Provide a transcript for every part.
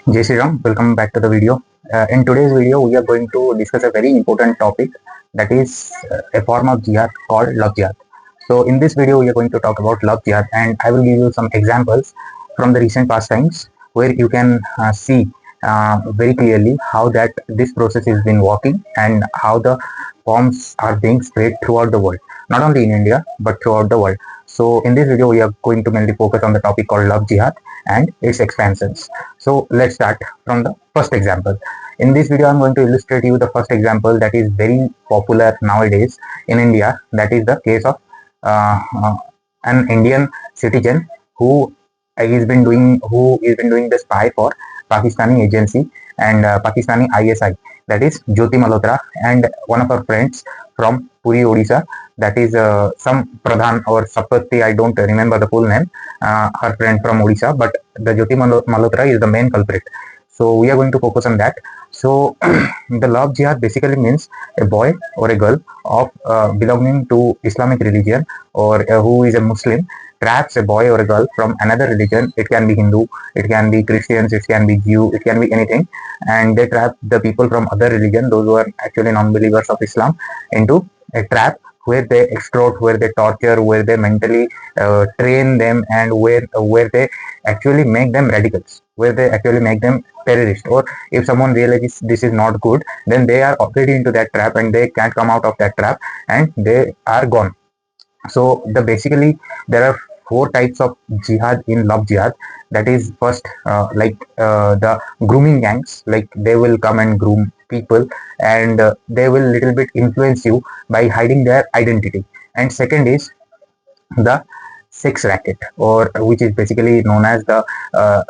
Jai Shri Ram, welcome back to the video. In today's video, we are going to discuss a very important topic, that is a form of jihad called love jihad. So in this video, we are going to talk about love jihad, and I will give you some examples from the recent past times where you can see very clearly how that this process has been working and how the forms are being spread throughout the world, not only in India but throughout the world. So in this video, we are going to mainly focus on the topic called love jihad and its expansions. So let's start from the first example. In this video, I'm going to illustrate you the first example that is very popular nowadays in India. That is the case of an Indian citizen who who is been doing the spy for Pakistani agency and Pakistani ISI. That is Jyoti Malhotra and one of her friends from Puri, Odisha. That is some Pradhan or Sapati. I don't remember the full name. Her friend from Odisha, but the Jyoti Malhotra is the main culprit. So we are going to focus on that. So the love jihad basically means a boy or a girl of belonging to Islamic religion or who is a Muslim traps a boy or a girl from another religion. It can be Hindu, it can be Christians, it can be Jew, it can be anything, and they trap the people from other religion, those who are actually non-believers of Islam, into a trap where they extort, where they torture, where they mentally train them, and where they actually make them radicals, where they actually make them terrorists. Or if someone realizes this is not good, then they are already into that trap and they can't come out of that trap and they are gone. So basically there are four types of jihad in love jihad. That is first, the grooming gangs, like they will come and groom people, and they will little bit influence you by hiding their identity. And second is the sex racket, or which is basically known as the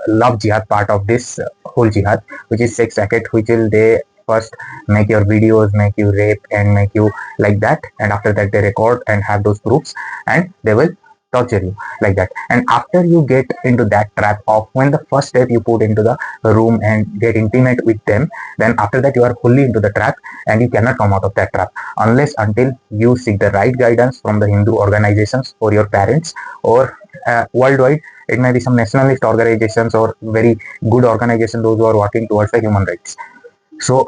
love jihad part of this whole jihad, which is sex racket, which will they first make your videos, make you rape and make you like that, and after that they record and have those proofs and they will torture you like that. And after you get into that trap of when the first step you put into the room and get intimate with them, then after that you are fully into the trap and you cannot come out of that trap unless until you seek the right guidance from the Hindu organizations or your parents, or worldwide it may be some nationalist organizations or very good organizations, those who are working towards the human rights. So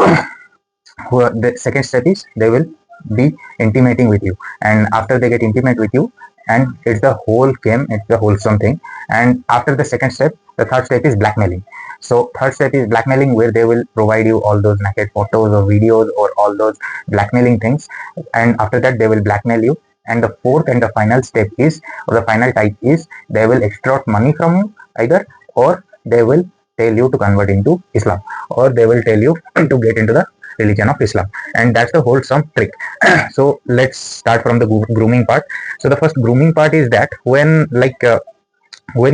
the second step is they will be intimating with you, and after they get intimate with you, and it's the whole game, it's the wholesome thing. And after the second step, the third step is blackmailing. So third step is blackmailing, where they will provide you all those naked photos or videos or all those blackmailing things, and after that they will blackmail you. And the fourth and the final step is, or the final type is, they will extort money from you either, or they will tell you to convert into Islam, or they will tell you to get into the religion of Islam. And that's the wholesome trick. So let's start from the grooming part. So the first grooming part is that when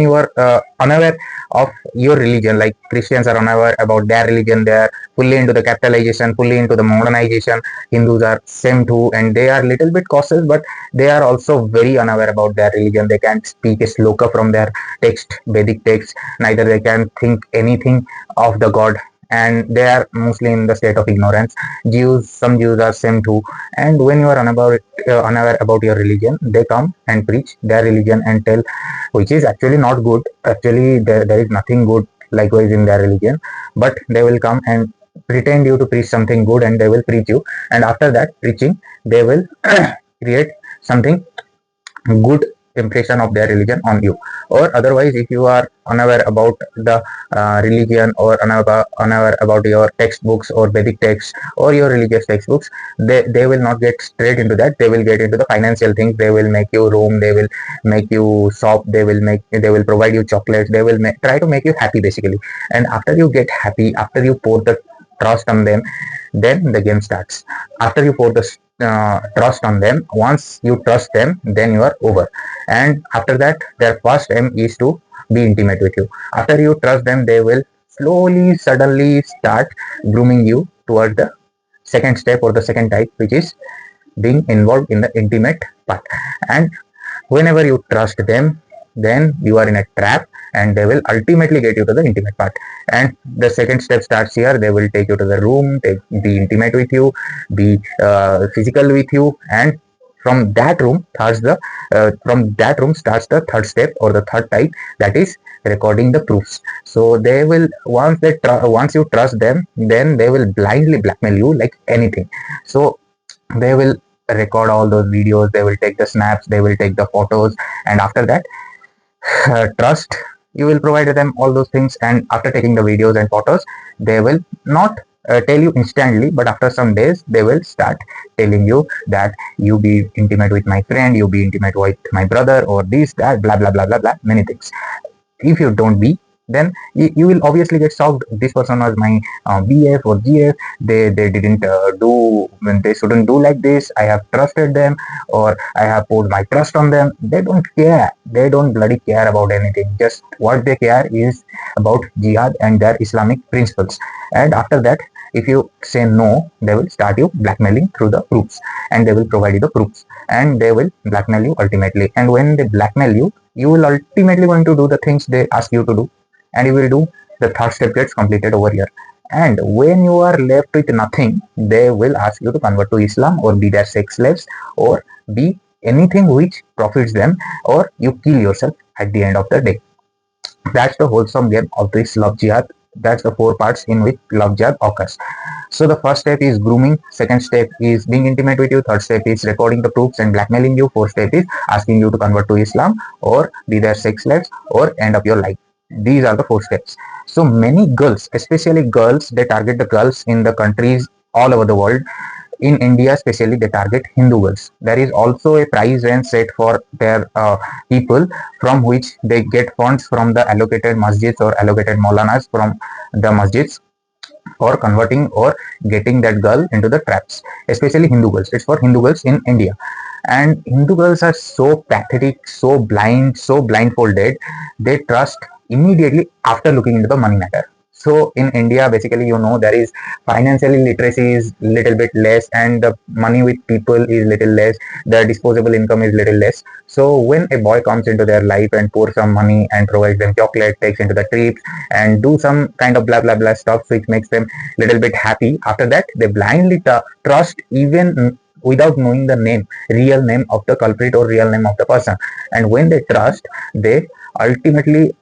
you are unaware of your religion, like Christians are unaware about their religion, they are fully into the capitalization, fully into the modernization. Hindus are same too, and they are little bit cautious, but they are also very unaware about their religion. They can't speak a sloka from their text, Vedic text, neither they can think anything of the God, and they are mostly in the state of ignorance. Some Jews are same too, and when you are unaware about your religion, they come and preach their religion and tell, which is actually not good. Actually there is nothing good likewise in their religion, but they will come and pretend you to preach something good, and they will preach you, and after that preaching they will create something good impression of their religion on you. Or otherwise, if you are unaware about the religion, or unaware about your textbooks or Vedic texts or your religious textbooks, they will not get straight into that. They will get into the financial things. They will make you roam, they will make you shop, they will provide you chocolates, they will try to make you happy basically. And after you get happy, after you pour the trust on them, then the game starts. After you pour the trust on them, once you trust them, then you are over. And after that, their first aim is to be intimate with you. After you trust them, they will slowly, suddenly start grooming you towards the second step or the second type, which is being involved in the intimate part. And whenever you trust them, then you are in a trap, and they will ultimately get you to the intimate part. And the second step starts here. They will take you to the room, be intimate with you, be physical with you, and from that room starts the third step or the third type, that is recording the proofs. So they will, once you trust them, then they will blindly blackmail you like anything. So they will record all those videos, they will take the snaps, they will take the photos, and after that, trust, you will provide them all those things, and after taking the videos and photos, they will not tell you instantly, but after some days they will start telling you that you be intimate with my friend, you be intimate with my brother, or this, that, blah blah blah blah blah, many things. If you don't be, then you will obviously get shocked. This person was my BF or GF. They didn't do when they shouldn't do like this. I have trusted them, or I have put my trust on them. They don't care. They don't bloody care about anything. Just what they care is about jihad and their Islamic principles. And after that, if you say no, they will start you blackmailing through the proofs, and they will provide you the proofs, and they will blackmail you ultimately. And when they blackmail you, you will ultimately going to do the things they ask you to do, and you will do the third step gets completed over here. And when you are left with nothing, they will ask you to convert to Islam, or be their sex slaves, or be anything which profits them, or you kill yourself at the end of the day. That's the wholesome game of this love jihad. That's the 4 parts in which love jihad occurs. So the first step is grooming, second step is being intimate with you, third step is recording the proofs and blackmailing you, fourth step is asking you to convert to Islam, or be their sex slaves, or end up your life. These are the 4 steps. So many girls, especially girls, they target the girls in the countries all over the world. In India especially, they target Hindu girls. There is also a price range set for their people, from which they get funds from the allocated masjids or allocated maulanas from the masjids, or converting or getting that girl into the traps, especially Hindu girls. It's for Hindu girls in India. And Hindu girls are so pathetic, so blind, so blindfolded. They trust immediately after looking into the money matter. So in India, basically, there is financially literacy is little bit less, and the money with people is little less, the disposable income is little less. So when a boy comes into their life and pours some money and provides them chocolate, takes into the trips, and do some kind of blah blah blah stuff which makes them little bit happy, after that they blindly trust, even without knowing the real name of the culprit or real name of the person. And when they trust, they ultimately,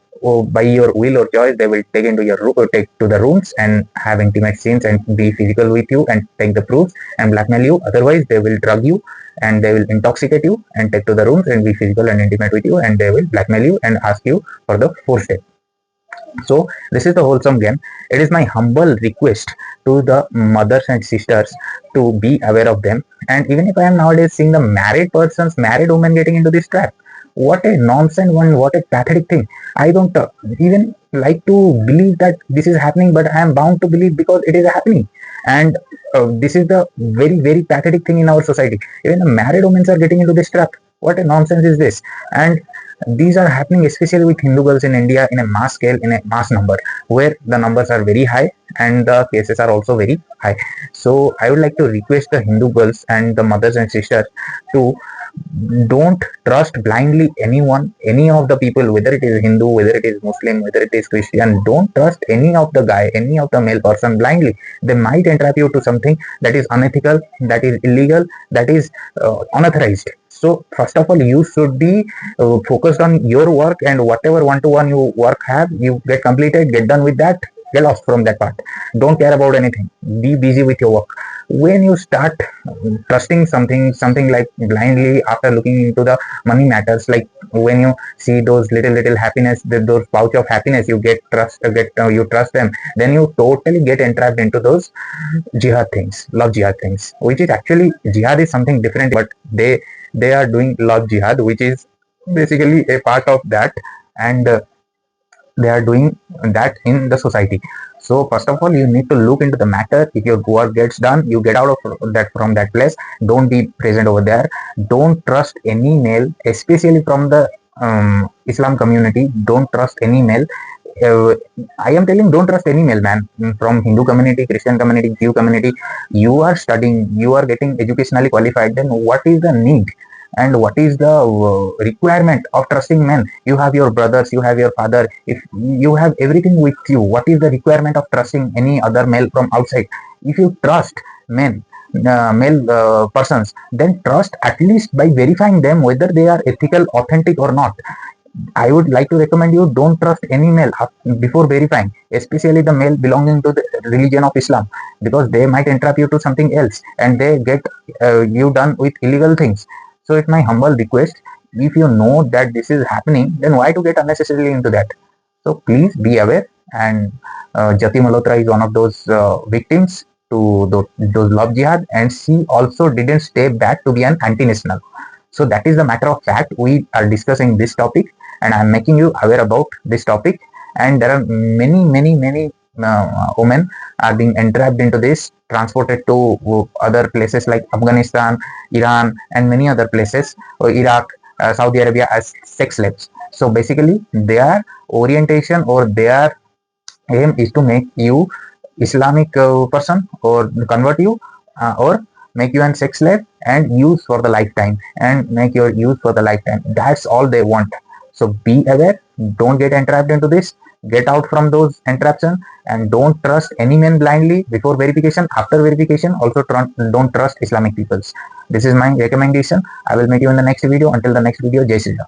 by your will or choice, they will take into your room, or take to the rooms and have intimate scenes and be physical with you and take the proofs and blackmail you. Otherwise, they will drug you and they will intoxicate you and take to the rooms and be physical and intimate with you, and they will blackmail you and ask you for the 4th step. So this is the wholesome game. It is my humble request to the mothers and sisters to be aware of them. And even if I am nowadays seeing the married women getting into this trap, what a nonsense one, what a pathetic thing. I don't even like to believe that this is happening, but I am bound to believe because it is happening. And this is the very, very pathetic thing in our society. Even the married women are getting into this trap. What a nonsense is this? And these are happening especially with Hindu girls in India in a mass scale, in a mass number, where the numbers are very high and the cases are also very high. So I would like to request the Hindu girls and the mothers and sisters to don't trust blindly anyone, any of the people, whether it is Hindu, whether it is Muslim, whether it is Christian. Don't trust any of the guy, any of the male person blindly. They might entrap you to something that is unethical, that is illegal, that is unauthorized. So first of all, you should be focused on your work, and whatever one-to-one you work have, you get completed, get done with that, get lost from that part. Don't care about anything. Be busy with your work. When you start trusting something like blindly after looking into the money matters, like when you see those little happiness, those pouch of happiness, you you trust them, then you totally get entrapped into those jihad things, love jihad things, which is actually, jihad is something different, but they are doing love jihad, which is basically a part of that, and they are doing that in the society. So first of all, you need to look into the matter. If your work gets done, you get out of that, from that place. Don't be present over there. Don't trust any male, especially from the Islam community. Don't trust any male. I am telling, don't trust any male, man. From Hindu community, Christian community, Jew community, you are studying, you are getting educationally qualified, then what is the need and what is the requirement of trusting men? You have your brothers, you have your father, if you have everything with you, what is the requirement of trusting any other male from outside? If you trust men, male persons, then trust at least by verifying them whether they are ethical, authentic or not. I would like to recommend you, don't trust any male before verifying, especially the male belonging to the religion of Islam, because they might entrap you to something else and they get you done with illegal things. So it's my humble request, if you know that this is happening, then why to get unnecessarily into that? So please be aware. And Jyoti Malhotra is one of those victims to those love jihad, and she also didn't stay back to be an anti-national. So that is the matter of fact. We are discussing this topic, and I'm making you aware about this topic. And there are many women are being entrapped into this, transported to other places like Afghanistan, Iran, and many other places, or Iraq, Saudi Arabia, as sex slaves. So basically, their orientation or their aim is to make you Islamic person, or convert you, or make you an sex slave and use for the lifetime, and make your use for the lifetime. That's all they want. So be aware, don't get entrapped into this, get out from those entrapment, and don't trust any man blindly before verification. After verification, also don't trust Islamic peoples. This is my recommendation. I will meet you in the next video. Until the next video, Jai Shri Ram.